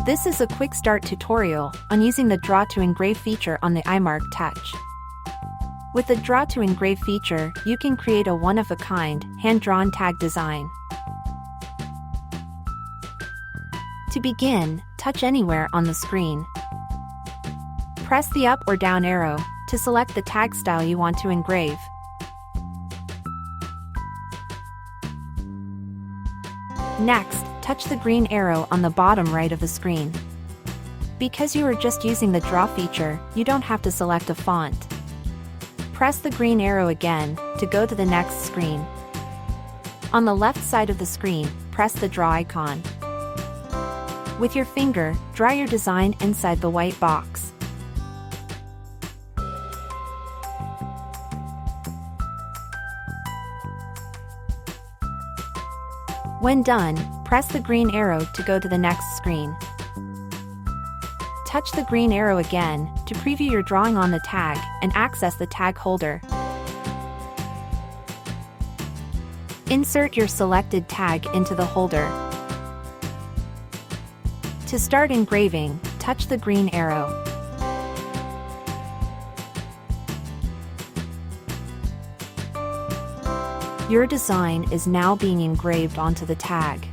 This is a quick start tutorial on using the Draw to Engrave feature on the iMARC Touch. With the Draw to Engrave feature, you can create a one-of-a-kind, hand-drawn tag design. To begin, touch anywhere on the screen. Press the up or down arrow to select the tag style you want to engrave. Next, touch the green arrow on the bottom right of the screen. Because you are just using the Draw feature, you don't have to select a font. Press the green arrow again to go to the next screen. On the left side of the screen, press the Draw icon. With your finger, draw your design inside the white box. When done, press the green arrow to go to the next screen. Touch the green arrow again to preview your drawing on the tag and access the tag holder. Insert your selected tag into the holder. To start engraving, touch the green arrow. Your design is now being engraved onto the tag.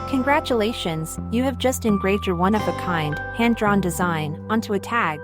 Congratulations, you have just engraved your one-of-a-kind, hand-drawn design onto a tag.